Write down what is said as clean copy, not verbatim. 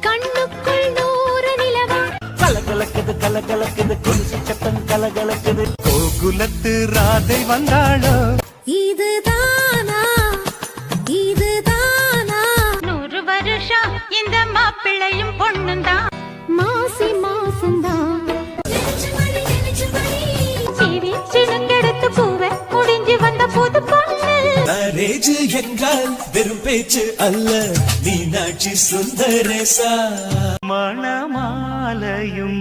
கண்ணுக்குள் நூறு நிலவா கலகலக்குது கலகலக்குது கொலுசு சத்தம் கலகலக்குது கோகுலத்து ராதை வந்தாளோ இதுதானா இதுதானா 100 வருஷம் இந்த மாப்பிள்ளையும் பொண்ணுந்தான் மாசி மாசந்தான் சிரிச்சிடுங்கெடுத்து பூவை முடிஞ்சு வந்த புது பொண்ணு மேரேஜ் என்றால் வெறும் பேச்சு அல்ல மீனாட்சி சுந்தரேசா மணமாலையும்